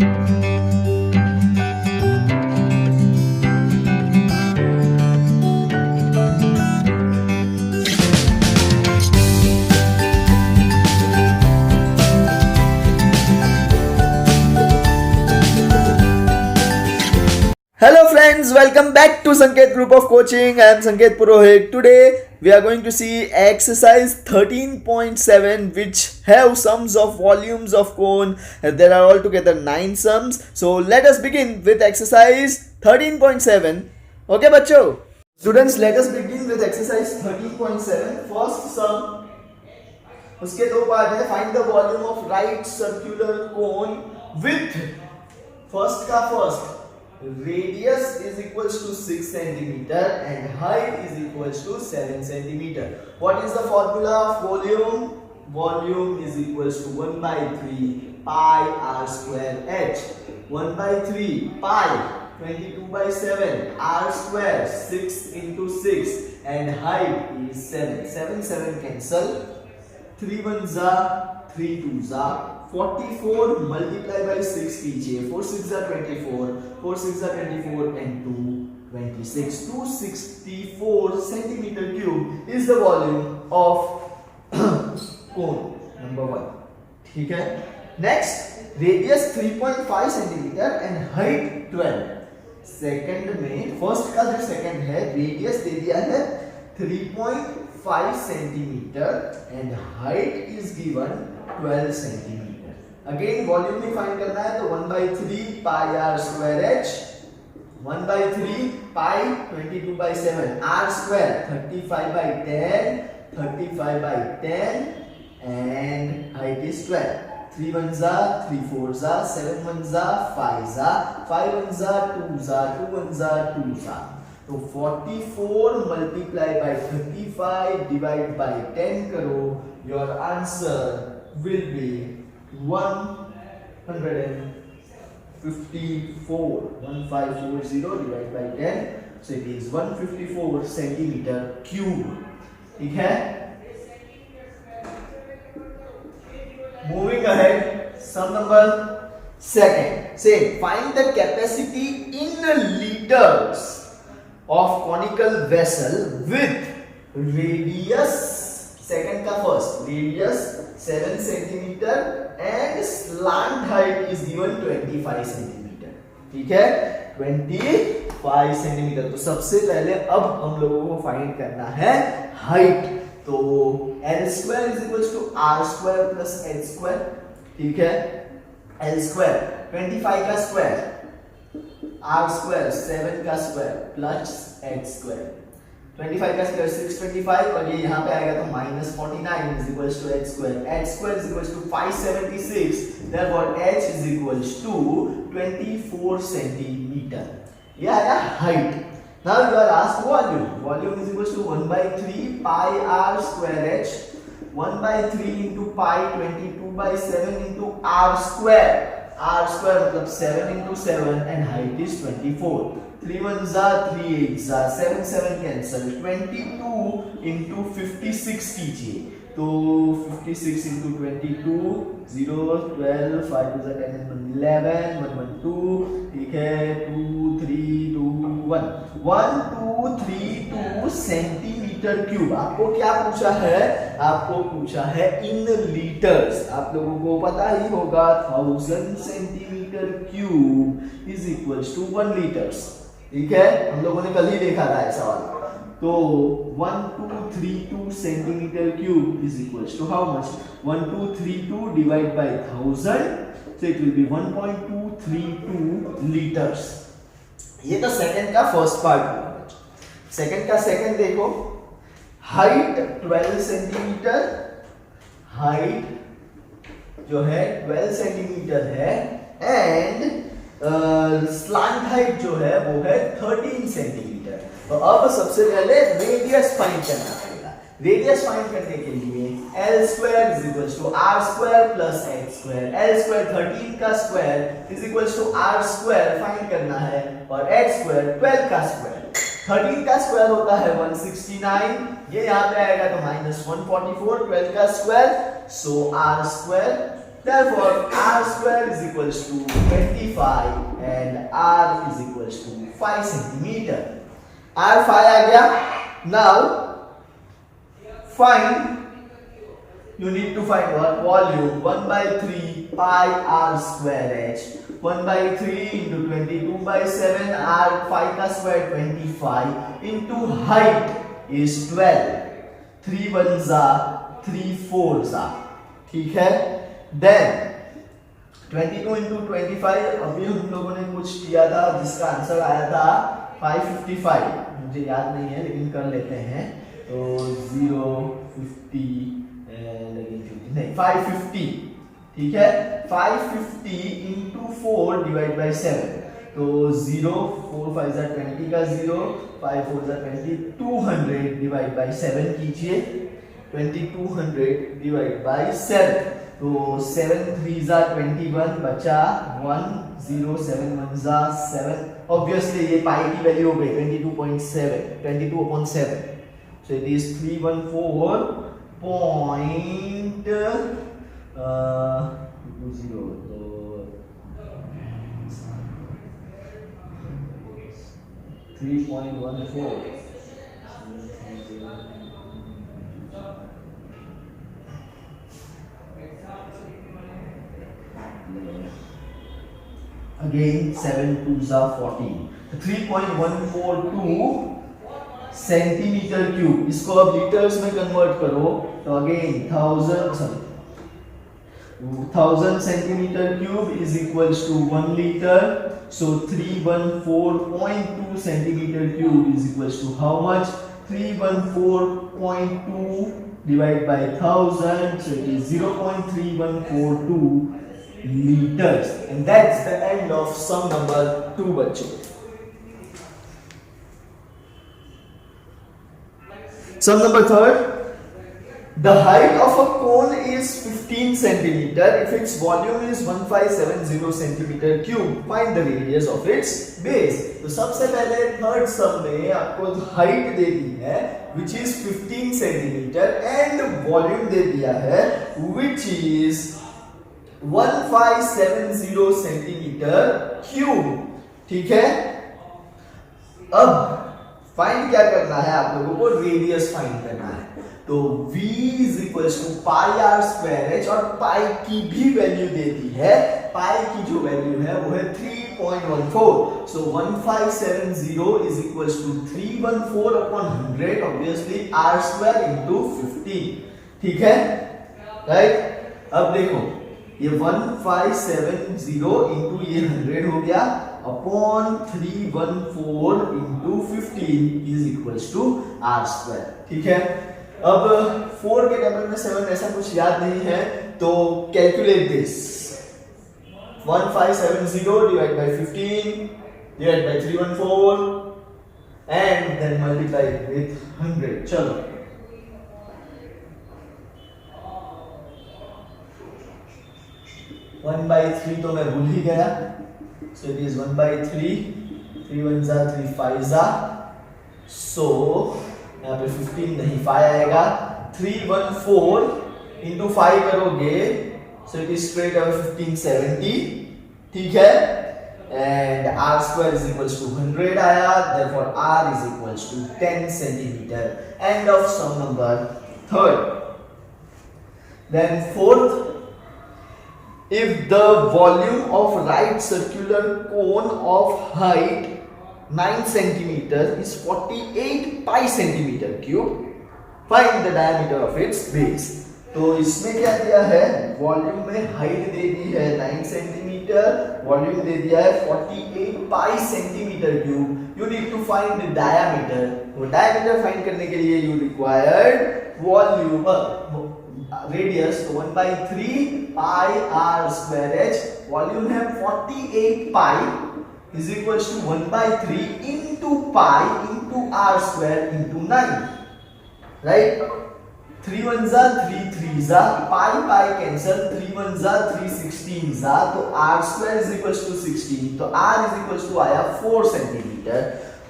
Hello friends, welcome back to Sanket Group of Coaching. I am Sanket Purohit. Today we are going to see exercise 13.7 which have sums of volumes of cone. There are altogether 9 sums. So let us begin with exercise 13.7. Okay बच्चों? Students, let us begin with exercise 13.7. First sum. उसके दो part है. Find the volume of right circular cone with first का first. Radius is equals to 6 centimeter and height is equals to 7 centimeter. What is the formula of volume? Volume is equals to 1 by 3 pi r square h. 1 by 3 pi 22 by 7 r square 6 into 6 and height is 7. 7 cancel. 3 1s are 3 2s are 44 multiplied by 6 कीजिए. 4 6 are 24, 4 6 are 24 and 2 26. 264 centimeter cube is the volume of cone number 1. ठीक है. Next, radius 3.5 centimeter and height 12. Second में first का जो second है radius दे दिया है 3.5 centimetre and height is given 12 centimetre. Again volume भी फाइंड करना है तो 1 by 3 pi r square h. 1 by 3 pi 22 by 7 r square 35 by 10 35 by 10 and height is 12. 3 1s are 3 4s are 7 1s are 5s are 5 1s are 2s are 2 1s are 2s are. तो 44 multiply by 35 divide by 10 करो. Your answer will be 154. 1540 divided by 10. So it is 154 centimeter cube. ठीक है. Moving ahead, sum number second. Say find the capacity in liters of conical vessel with radius. Second का first radius 7 centimeter and slant height is given 25 centimeter. ठीक है. 25 centimeter. तो सबसे पहले अब हम लोगों को फाइंड करना है हाइट. तो L square is equals to R square plus H square. ठीक है. L square 25 का स्क्वायर R square 7 का स्क्वायर प्लस H square. 25 का स्क्वायर 625 और ये यहाँ पे आएगा तो -49 is equals to H square. H square is equals to 576. Therefore H is equals to 24 centimeter. ये आया height. Now you are asked volume. Volume is equals to 1 by 3 pi r square h. 1 by 3 into pi 22 by 7 into r square. R square मतलब 7 into 7 and height is 24. 3 1s are 3 8s are 7 7 cancel. 22 into 56 कीजिए. तो 56 into 22 0 12 5 2 10 and 11 1 1 2. ठीक है. 2 3 2 1 1 2 3 2 centimetre cube. आपको क्या पूछा है? आपको पूछा है इन लीटर्स. आप लोगों को पता ही होगा 1000 centimetre cube is equals to 1 litres. ठीक है. हम लोगों ने कल ही देखा था ऐसा वाला. तो 1232 centimetre cube is equals to how much? 1232 divide by 1000. So it will be 1.232 liters. ये तो सेकंड का फर्स्ट पार्ट हुआ. सेकंड का सेकंड देखो. Height 12 centimetre. हाइट जो है 12 सेंटीमीटर है एंड स्लांट हाइट जो है वो है 13 सेंटीमीटर. तो अब सबसे पहले रेडियस फाइंड करना पड़ेगा. रेडियस फाइंड करने के लिए L square is equals to R square plus H square. L square 13 का square is equals to R square find करना है और H square 12 का स्क्वायर. 13 का स्क्वायर होता है 169. ये यहाँ पे आएगा तो -144. 12 का square. So R square Therefore r square is equals to 25 and r is equals to 5 centimeter. r 5 आ गया. Now find, you need to find what? Volume 1 by 3 pi r square h. 1 by 3 into 22 by 7 r 5 का square 25 into height is 12. 3 ones are 3 fours are. ठीक है. Then 22 into 25, अभी हम लोगों ने कुछ किया था जिसका आंसर आया था 555. मुझे याद नहीं है लेकिन कर लेते हैं. तो 0 50 नहीं 550. ठीक है. 550 into 4 डिवाइड बाय 7. तो 0 4 5 जा 20 का 0 5 4 जा 20. 200 डिवाइड बाय 7 कीजिए. 2200 डिवाइड बाय 7. तो 7 3 जा 21 बचा 1 0 7 1 जा 7. ऑब्वियसली ये पाई की वैल्यू हो गई 22.7 22/7. So it is 314. Again 7 2s are 14. 3.142 centimetre cube. इसको अब लीटर्स में कन्वर्ट करो तो again 1000 centimetre cube is equals to 1 litre. So 314.2 centimetre cube is equals to how much? 314.2 divided by 1000, so it is 0.3142 liters. And that's the end of sum number 2 बच्चों. Sum number 3. The height of a cone is 15 centimeter if its volume is 1570 centimeter cube. Find the radius of its base. तो सबसे पहले third सम में आपको height दे दी है which is 15 centimeter and volume दे दिया है which is 1570 centimeter cube. ठीक है. अब फाइंड क्या करना है आप लोगों को? रेडियस फाइंड करना है. तो v is equals to pi r square h और पाई की भी वैल्यू दे दी है. पाई की जो वैल्यू है वो है 3.14. सो 1570 is equals to 314 upon 100 obviously r square into 15. ठीक है. राइट. अब देखो ये 1570 into ये 100 हो गया upon 314 into 15 is equals to r square. ठीक है. अब 4 के टेबल में 7 ऐसा कुछ याद नहीं है तो calculate this. 1570 divided by 15 divided by 314 and then multiply with 100. चलो 1/3 तो मैं भूल ही गया. So it is 1/3. 3 1s are 3 5s are. So यहाँ पे 15 नहीं 5 आएगा. 314 into 5 करोगे so it is straight away 1570. ठीक है. And r square is equals to 100 आया. Therefore r is equals to 10 centimeter. End of sum number 3rd. Then 4th. If the volume of right circular cone of height 9 centimeter is 48 pi centimeter cube, find the diameter of its base. तो इसमें क्या दिया है? Volume में height दे दी है 9 centimetre, volume दे दिया है 48 pi centimetre cube. You need to find the diameter. वो डायमीटर फाइंड करने के लिए यू रिक्वायर्ड वॉल्यूम रेडियस. तो 1/3 pi r square h. Volume है 48 पाई is equals to 1/3 into pi into r square into 9. Right? 3 1s are 3 3s are. Pi cancel. 3 1s are 3 16s are. तो r square is equals to 16. तो r is equals to आया 4 centimeter.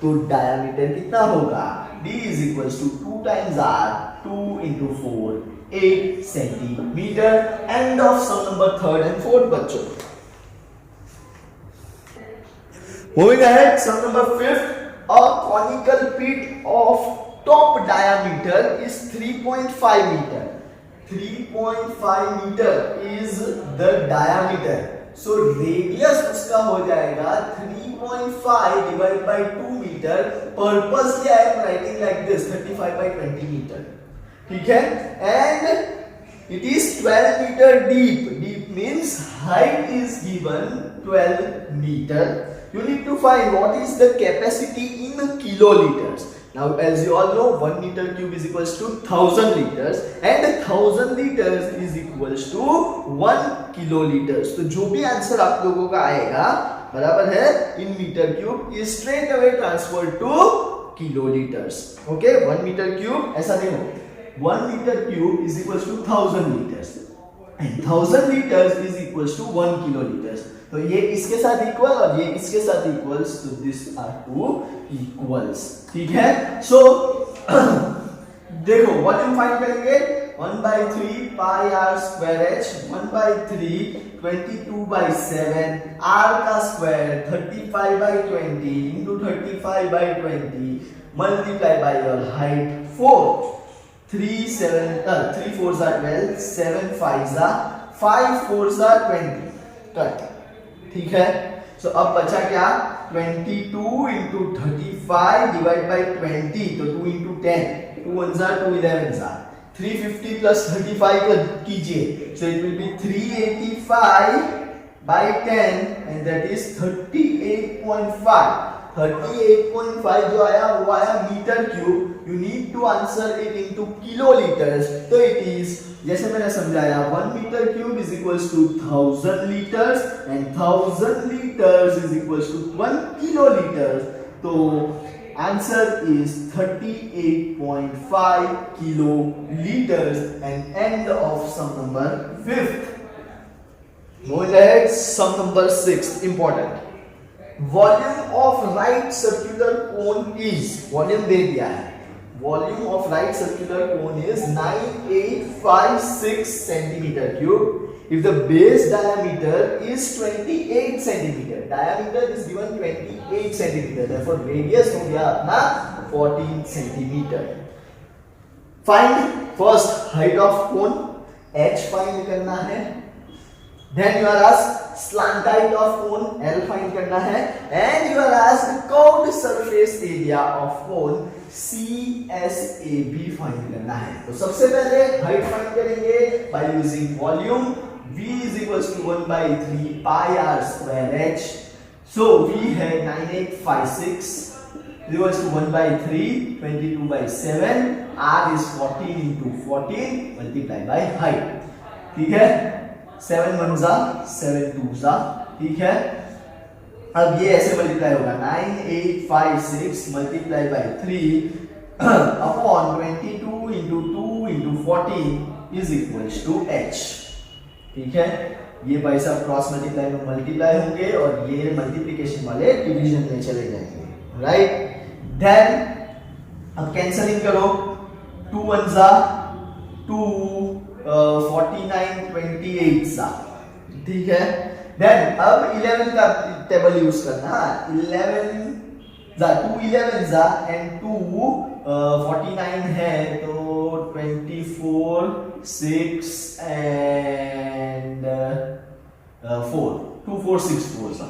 तो diameter कितना होगा? d is equals to 2 times r. 2 into 4 8 centimetre. End of sum number 3rd and 4th बच्चों। Moving ahead, sum number 5th, a conical pit of top diameter is 3.5 meter. 3.5 meter is the diameter. So radius उसका हो जाएगा 3.5 divided by 2 meter. Purposely I am writing like this, 35 by 20 meter. ठीक है? And it is 12 meter deep. Deep means height is given 12 meter. You need to find what is the capacity in kiloliters. Now, as you all know, 1 meter cube is equals to 1000 liters, and 1000 liters is equals to 1 kiloliters. तो जो भी answer आप लोगों का आएगा बराबर है in meter cube is straight away transferred to kiloliters. Okay, 1 meter cube ऐसा नहीं हो. 1 meter cube is equals to 1000 liters, and 1000 liters is equals to 1 kiloliters. तो ये इसके साथ इक्वल और ये इसके साथ इक्वल्स, तो दिस आर टू इक्वल्स. ठीक है? सो देखो वॉल्यूम फाइंड करेंगे. 1/3 पाई आर स्क्वायर एच, 1/3 22/7 आर का square 35/20 into 35/20 multiply by your height 4. 3 4s are 12, 7 5s are 5 4s are 20. Cut. ठीक है? सो अब बचा क्या? 22 इंटू 35 डिवाइड बाई 20, तो 2 into 10, 2 1s are 2 11s are 350 plus 35 कर कीजिए. So it will be 385 by 10 and that is 38.5. 38.5 जो आया वो आया metre cube. You need to answer it into kilolitres. तो इट इज, जैसे मैंने समझाया, 1 metre cube is equals to 1000 litres and 1000 litres is equals to 1 kilolitres. तो answer is 38.5 kilolitres. And end of sum number 5th. Moving ahead, sum number 6, important. Volume of right circular cone is, volume दे दिया है. Volume of right circular cone is 9856 centimeter cube. If the base diameter is 28 centimeter, diameter is given 28 centimeter, therefore radius हो गया अपना 14 centimeter. Find first height of cone, h find करना है. Then you are asked slant height of cone, L find करना है, and you are asked curved surface area of cone, CSAB find करना है. तो सबसे पहले height find करेंगे by using volume. V is equals to 1/3 pi r square h. So V है 9856 equals to 1/3 22/7. R is 14 into 14 multiplied by height. ठीक है? 7 1s are 7 2s are. ठीक है? अब ये ऐसे मल्टीप्लाई होगा 9856 multiply by 3 upon 22 into 2 into 14 is equals to h. ठीक है? ये भाई साहब क्रॉस मल्टीप्लाई में मल्टीप्लाई होंगे और ये मल्टीप्लिकेशन वाले डिवीजन में चले जाएंगे. राइट? देन अब कैंसलिंग करो. 2 1s are 2 49 28 सा. ठीक है? देन अब 11 का टेबल यूज करना. 2 11 जा एंड 2 49 है तो 24 6 एंड 4 2 4 6 4 सा.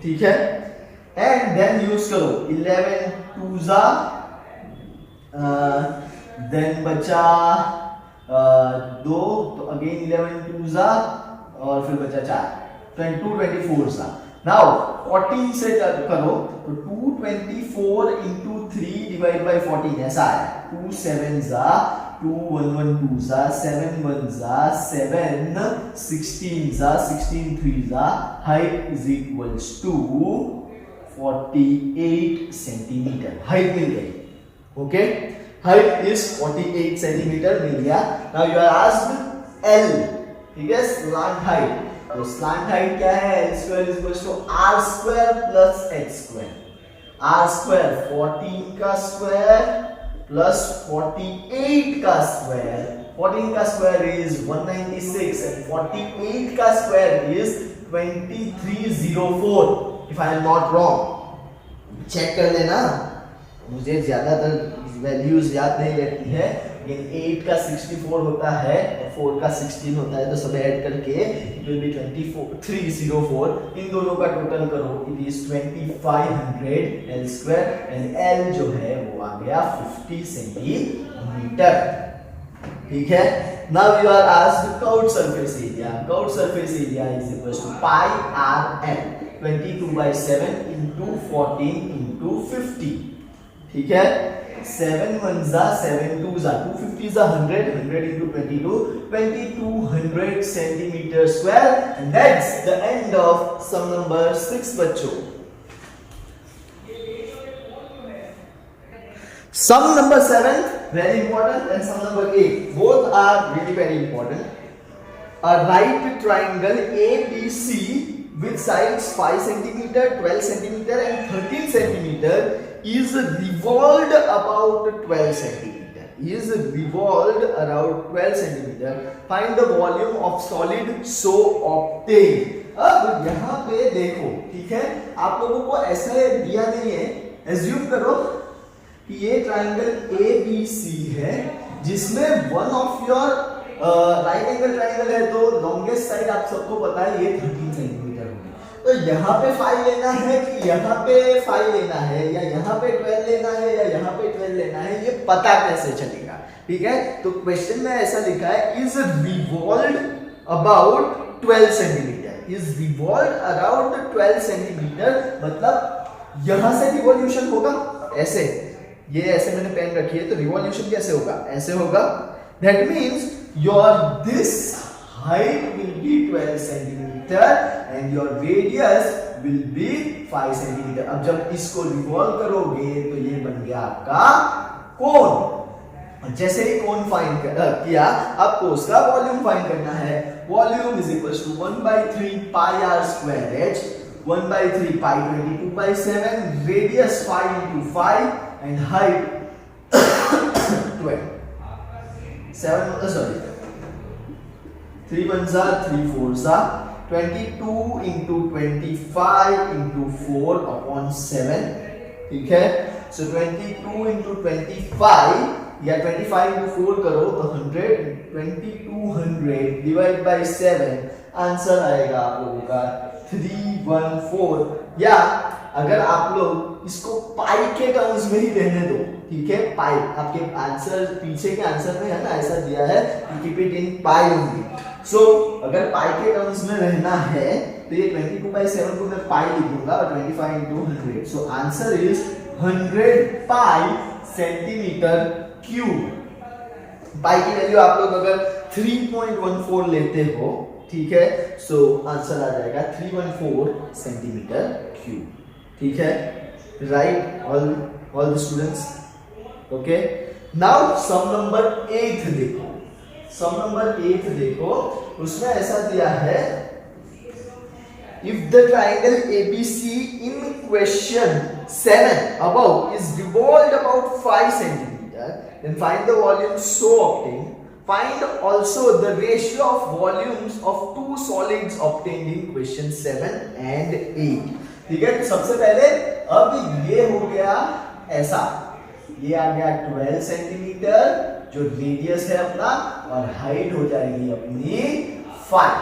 ठीक है? एंड देन यूज करो 11 2 जा, देन बचा 2, तो अगेन 11 2 जा और फिर बचा 4, 2 24 जा. नाउ 14 से करो तो 224 into 3 डिवाइड बाय 14 ऐसा है. 2 7 जा 2 1 1 2 जा 7 1 जा 7 16 जा 16 3 जा. Height is equals to 48 centimetre. Height मिल गई. ओके? Height is 48 centimeter मिल गया. Now you are asked L. ठीक है? Slant height. तो slant height क्या है? L square is equals to R square plus H square. R square 14 का square plus 48 का square 14 का स्क्वायर इज 196 and 48 का square is 2304 if I am not wrong. Check कर लेना, मुझे ज्यादातर वैल्यूज याद नहीं रहती है, लेकिन 8 का 64 होता है और 4 का 16 होता है, तो सब ऐड करके इट विल बी 2304. इन दोनों का टोटल करो, it is 2500 L square and L जो है वो आ गया 50 सेंटीमीटर. ठीक है. Now you are asked curved surface area. Curved surface area is equals to pi r l 22/7 into 14 into 50. ठीक है. 7 1s are 7 2s are 250s are 100 100 into 22 2200 centimeter square, and that's the end of sum number 6 बच्चों. Sum number 7 very important and sum number 8 both are really very important. A right triangle ABC with sides 5 cm, 12 cm and 13 cm is revolved about 12 cm. Is revolved around 12 cm. Find the volume of solid so obtained. अब यहाँ पे देखो, ठीक है, आप लोगों को ऐसा दिया नहीं है, एज्यूम करो कि ये ट्राइंगल ABC है जिसमें one of your right angle triangle है, तो लॉन्गेस्ट साइड आप सबको पता है ये 13 सेंटीमीटर होगी. तो यहाँ पे 5 लेना है कि यहाँ पे 5 लेना है, या यहाँ पे 12 लेना है, या यहाँ पे 12 लेना है, ये पता कैसे चलेगा. ठीक है. तो क्वेश्चन में ऐसा लिखा है is revolved about 12 centimetre. Is revolved around 12 centimetre मतलब यहां से रिवॉल्यूशन होगा ऐसे, ये ऐसे मैंने पेन रखी है, तो रिवॉल्यूशन कैसे होगा, ऐसे होगा. That means your this height will be 12 centimetre and your radius will be 5 centimetre. अब जब इसको रिवॉल्व करोगे तो ये बन गया आपका कोन. जैसे ही कोन फाइंड किया, आपको उसका वॉल्यूम फाइंड करना है. Volume is equals to 1/3 pi r square h, 1/3 pi 22/7, radius 5 into 5 and height 12. 3 1s are 3 4s are 22 into 25 into 4 upon 7. ठीक है. So 22 into 25 या 25 into 4 करो तो 100. 2200 डिवाइड बाय 7, आंसर आएगा आप लोगों का 314. या अगर आप लोग इसको पाई के टर्म्स में ही रहने दो, ठीक है, पाई आपके आंसर पीछे के आंसर में है ना, ऐसा दिया है keep it in pi only. So अगर पाई के टर्म्स में रहना है तो ये 22/7 को मैं पाई लिखूंगा और 25 into 100. So answer is 100 pi centimetre cube. Pi की वैल्यू आप लोग अगर 3.14 लेते हो, ठीक है, सो आंसर आ जाएगा 314 सेंटीमीटर क्यूब. ठीक है, right all the students. Okay. Now sum number 8 देखो. सम नंबर 8 देखो, उसमें ऐसा दिया है if the triangle ABC in question 7 above is revolved about 5 centimeter, then find the volume so obtained. Find also the ratio of volumes of two solids obtained in question 7 and 8. ठीक है. तो सबसे पहले अब ये हो गया ऐसा, ये आ गया 12 सेंटीमीटर जो रेडियस है अपना, और हाइट हो जाएगी अपनी 5,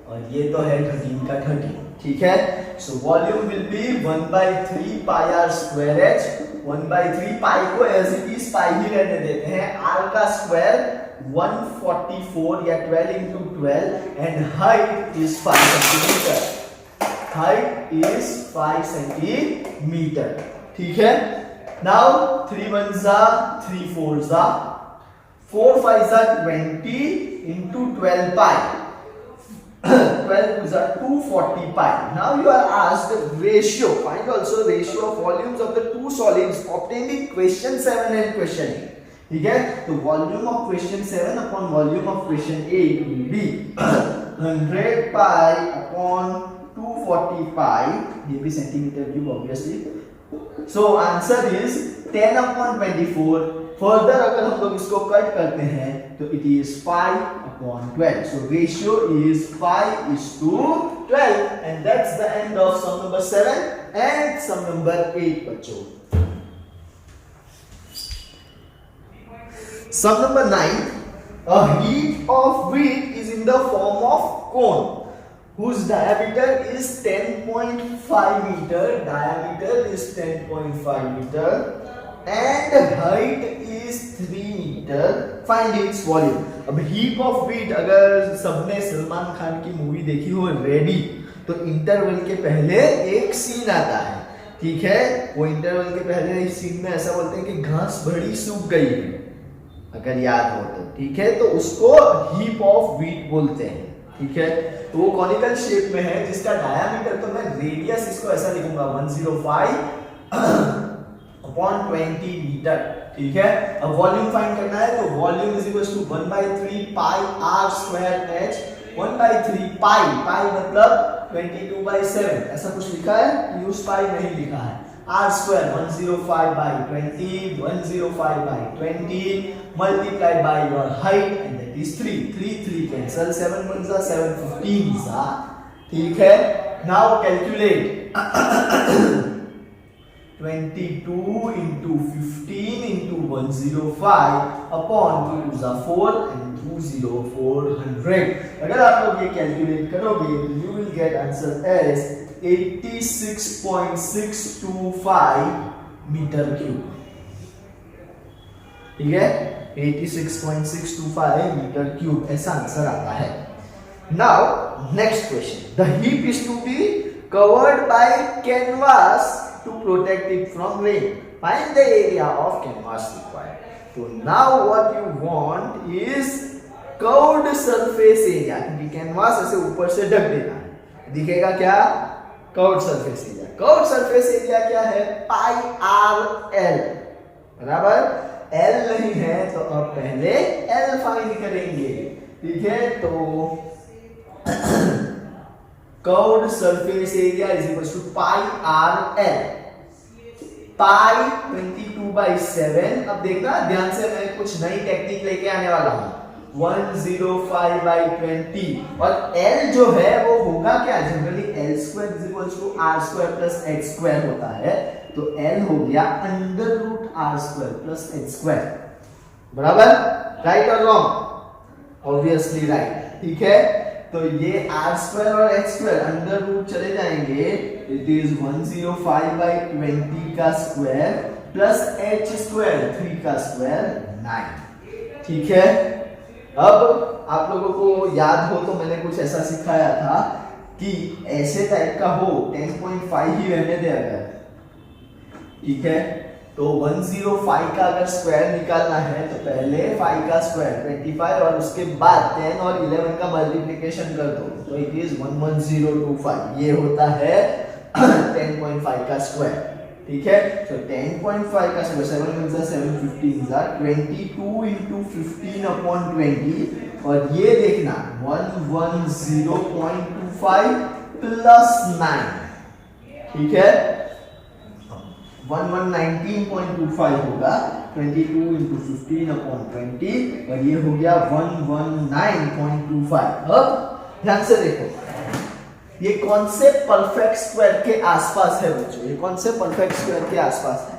और ये तो है 13 का 13. ठीक है. So volume will be 1/3 pi r square h. 1/3 पाई को एज इट इज पाई ही रहने देते हैं. r का स्क्वायर 144 या 12 into 12 and height is 5 centimetre. Height is 5 centimetre. ठीक है. Now 3 1s are 3 4s are 4 5s are 20 into 12 pi. 12 2s are 240 pi. Now you are asked ratio. Find also ratio of volumes of the two solids obtained in question 7 and question 8. ठीक है. तो volume of question 7 upon volume of question 8 will be 100 pi upon 240 pi, ये भी centimetre cube obviously, so answer is 10/24. Further अगर हम लोग इसको cut करते हैं तो it is 5/12. So ratio is 5:12 and that's the end of sum number 7 and sum number 8 बच्चों. Sum number 9. A heap of wheat is in the form of cone whose diameter is 10.5 meter, diameter is 10.5 meter and height is 3 meter. Find its volume. अब heap of wheat अगर सबने सलमान खान की movie देखी हो ready, तो interval के पहले एक सीन आता है, ठीक है. वो इंटरवल के पहले सीन में ऐसा बोलते हैं कि घास बड़ी सूख गई है, अगर याद हो तो, ठीक है. तो उसको हीप ऑफ व्हीट बोलते हैं, ठीक है. तो वो कॉनिकल शेप में है जिसका डायमीटर, तो मैं रेडियस इसको ऐसा लिखूंगा 105/20 मीटर, ठीक है. अब वॉल्यूम फाइंड करना है तो volume is equal to 1/3 pi r square h. 1/3 pi मतलब 22/7 ऐसा कुछ लिखा है, यूज पाई नहीं लिखा है. r square 105/20 105/20 multiplied by your height and that is 3 cancel, 7 1s are 7 15s are, ठीक है. now calculate 22 into 15 into 105 upon 2 are 4 and 20400. अगर आप लोग ये कैलकुलेट करोगे तो you will get answer as 86.625 metre cube, ठीक है. 86.625 मीटर क्यूब ऐसा आंसर आता है. Now next question. The heap is to be covered by canvas to protect it from rain. Find the area of canvas required. तो now what you want is curved surface area, क्योंकि canvas ऐसे ऊपर से ढक देना है, दिखेगा क्या, curved surface area. Curved surface area क्या है, पाई r l बराबर. l नहीं है तो अब पहले l फाइंड करेंगे, ठीक है. तो curved surface area is equal to pi r l. Pi 22/7. अब देखना ध्यान से, मैं कुछ नई टेक्निक लेके आने वाला हूं. 105/20 और l जो है वो होगा क्या, generally l square is equal to r square plus h square होता है, तो l हो गया √r square plus h square, बराबर. राइट और रॉन्ग, ऑब्वियसली राइट, ठीक है. तो ये r square और h square अंडर रूट चले जाएंगे, इट इज 105/20 का स्क्वायर प्लस h square 3 का स्क्वायर 9, ठीक है. अब आप लोगों को याद हो तो मैंने कुछ ऐसा सिखाया था कि ऐसे टाइप का हो 10.5 ही रहने दे अगर, ठीक है. तो 105 का अगर स्क्वायर निकालना है तो पहले 5 का स्क्वायर 25 और उसके बाद 10 और 11 का मल्टीप्लिकेशन कर दो, तो इट इज 11025. ये होता है 10.5 का स्क्वायर, ठीक है. तो 10.5 का square 7 1s are 7 15s are 22 into 15/20 और ये देखना 110.25 प्लस 9, ठीक है. 1119.25 होगा 22 into 15/20 और ये हो गया 119.25. अब ध्यान से देखो, ये कौन से परफेक्ट स्क्वायर के आसपास है बच्चों, ये कौन से परफेक्ट स्क्वायर के आसपास है.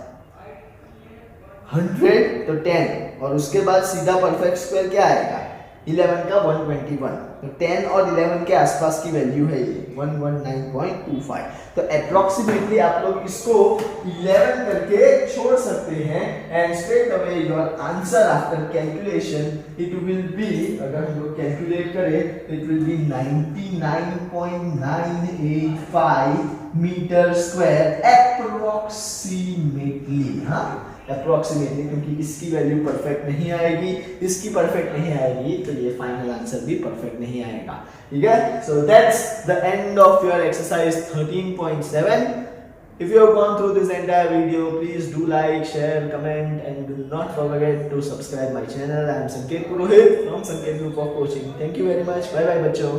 100 तो 10 और उसके बाद सीधा परफेक्ट स्क्वायर क्या आएगा, 11 का 121. तो 10 और 11 के आसपास की वैल्यू है ये 119.25. तो अप्रोक्सीमेटली आप लोग इसको 11 करके छोड़ सकते हैं and straight away your answer after calculation it will be, अगर हम लोग कैलकुलेट करें तो it will be 99.985 metre square approximately. हाँ, अप्रोक्सीमेटली, क्योंकि इसकी वैल्यू परफेक्ट नहीं आएगी, इसकी परफेक्ट नहीं आएगी, तो ये फाइनल आंसर भी परफेक्ट नहीं आएगा, ठीक है. So that's the end of your exercise 13.7. If you have gone through this entire video, please do like, share, comment and do not forget to subscribe my channel. I am Sanket Purohit from Sanket Group of Coaching. Thank you very much. Bye bye बच्चों.